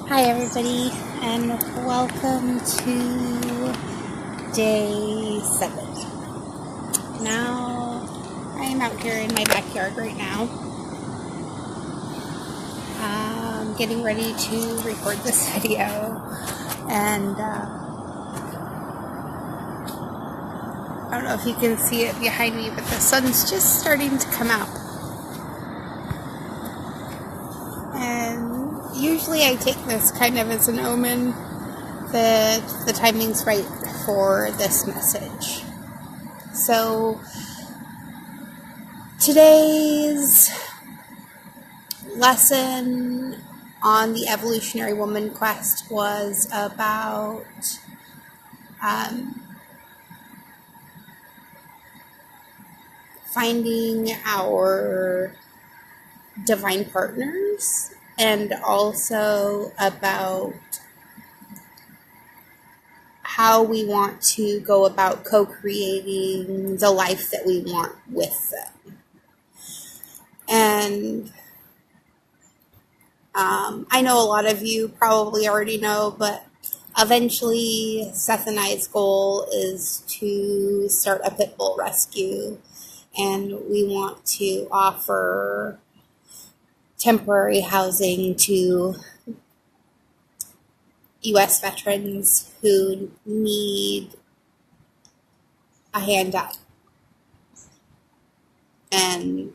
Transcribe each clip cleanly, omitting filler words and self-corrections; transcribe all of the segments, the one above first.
Hi everybody, and welcome to day 7. Now, I am out here in my backyard right now, getting ready to record this video, and I don't know if you can see it behind me, but the sun's just starting to come out. And usually I take this kind of as an omen that the timing's right for this message. So today's lesson on the evolutionary woman quest was about finding our divine partners, and also about how we want to go about co-creating the life that we want with them. And I know a lot of you probably already know, but eventually Seth and I's goal is to start a pit bull rescue, and we want to offer temporary housing to U.S. veterans who need a hand up. And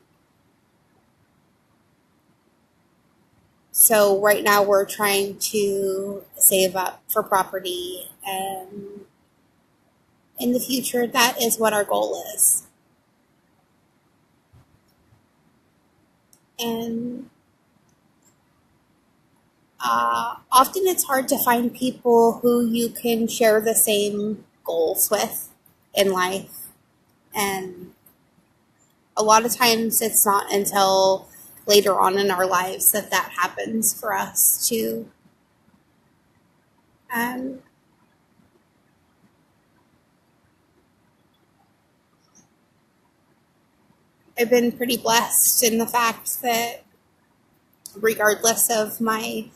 so right now we're trying to save up for property, and in the future that is what our goal is. And often it's hard to find people who you can share the same goals with in life. And a lot of times it's not until later on in our lives that happens for us too. And I've been pretty blessed in the fact that regardless of my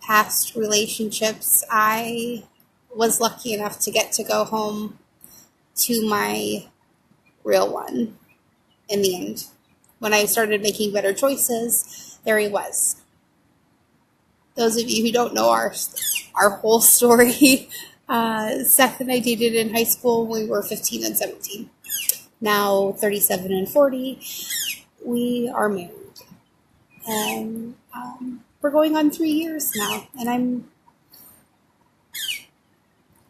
past relationships, I was lucky enough to get to go home to my real one in the end. When I started making better choices, there he was. Those of you who don't know our whole story, Seth and I dated in high school when we were 15 and 17. Now 37 and 40, we are married. And we're going on 3 years now, and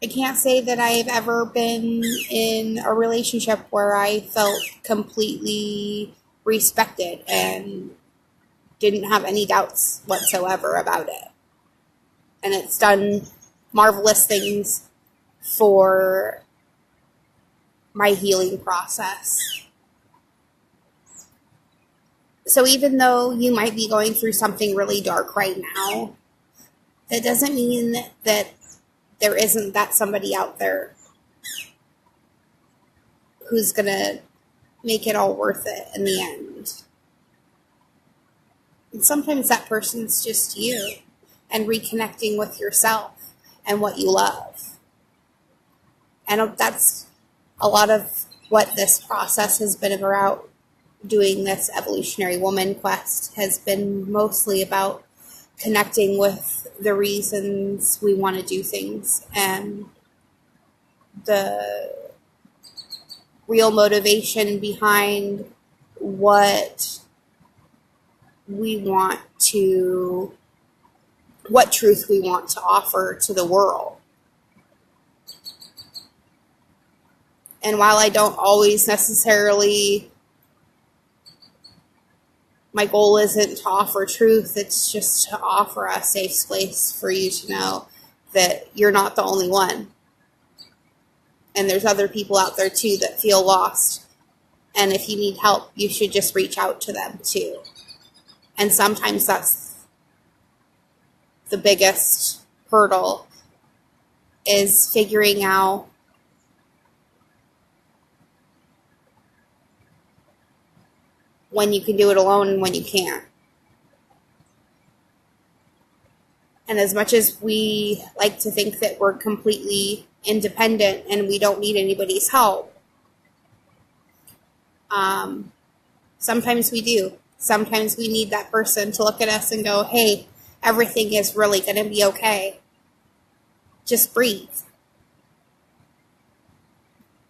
I can't say that I've ever been in a relationship where I felt completely respected and didn't have any doubts whatsoever about it. And it's done marvelous things for my healing process. So even though you might be going through something really dark right now, that doesn't mean that there isn't that somebody out there who's going to make it all worth it in the end. And sometimes that person's just you, and reconnecting with yourself and what you love. And that's a lot of what this process has been about. Doing this evolutionary woman quest has been mostly about connecting with the reasons we want to do things and the real motivation behind what truth we want to offer to the world. And while I don't always necessarily, my goal isn't to offer truth, it's just to offer a safe space for you to know that you're not the only one. And there's other people out there too that feel lost. And if you need help, you should just reach out to them too. And sometimes that's the biggest hurdle, is figuring out when you can do it alone and when you can't. And as much as we like to think that we're completely independent and we don't need anybody's help, sometimes we do. Sometimes we need that person to look at us and go, hey, everything is really going to be okay. Just breathe.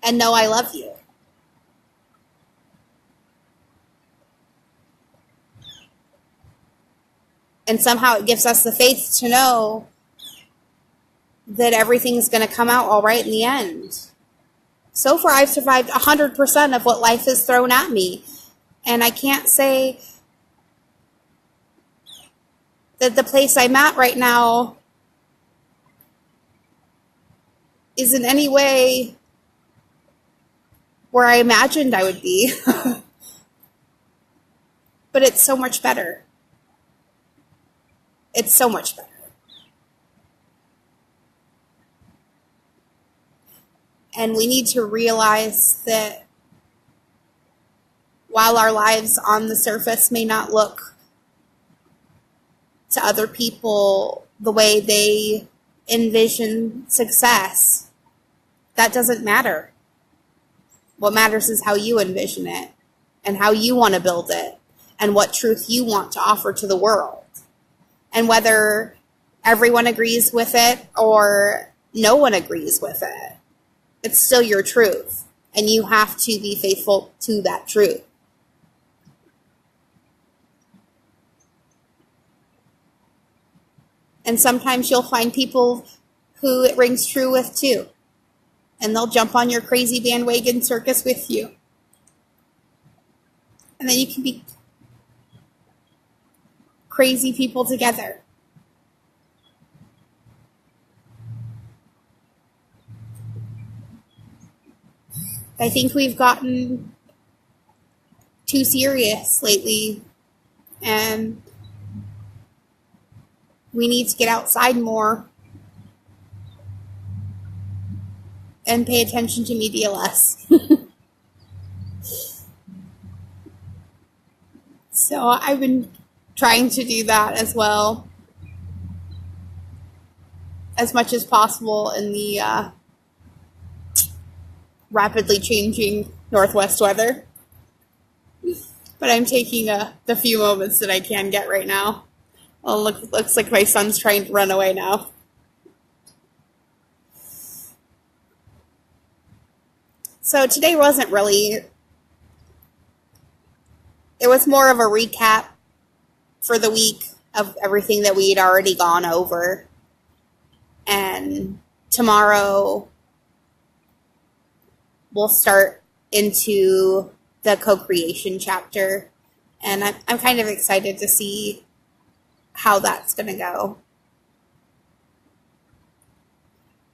And know I love you. And somehow it gives us the faith to know that everything's going to come out all right in the end. So far, I've survived 100% of what life has thrown at me. And I can't say that the place I'm at right now is in any way where I imagined I would be. But it's so much better. It's so much better. And we need to realize that while our lives on the surface may not look to other people the way they envision success, that doesn't matter. What matters is how you envision it and how you want to build it and what truth you want to offer to the world. And whether everyone agrees with it or no one agrees with it, it's still your truth. And you have to be faithful to that truth. And sometimes you'll find people who it rings true with too. And they'll jump on your crazy bandwagon circus with you. And then you can be crazy people together. I think we've gotten too serious lately, and we need to get outside more and pay attention to media less. So I've been trying to do that as well, as much as possible in the rapidly changing Northwest weather. But I'm taking the few moments that I can get right now. Well, looks like my son's trying to run away now. So today wasn't really... It was more of a recap for the week of everything that we had already gone over. And tomorrow we'll start into the co-creation chapter. And I'm kind of excited to see how that's going to go.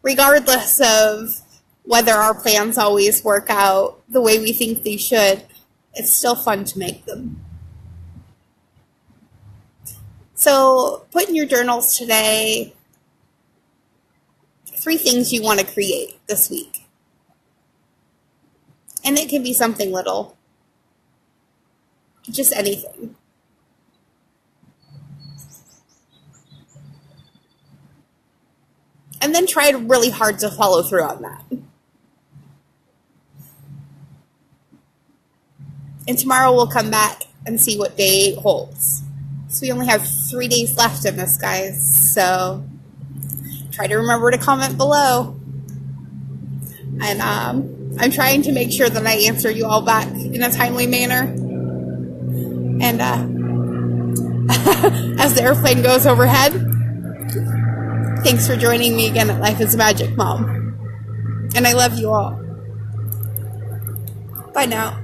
Regardless of whether our plans always work out the way we think they should, it's still fun to make them. So put in your journals today 3 things you want to create this week. And it can be something little. Just anything. And then try really hard to follow through on that. And tomorrow we'll come back and see what day holds. So we only have 3 days left in this, guys. So try to remember to comment below. And I'm trying to make sure that I answer you all back in a timely manner. And as the airplane goes overhead, thanks for joining me again at Life is Magic, Mom. And I love you all. Bye now.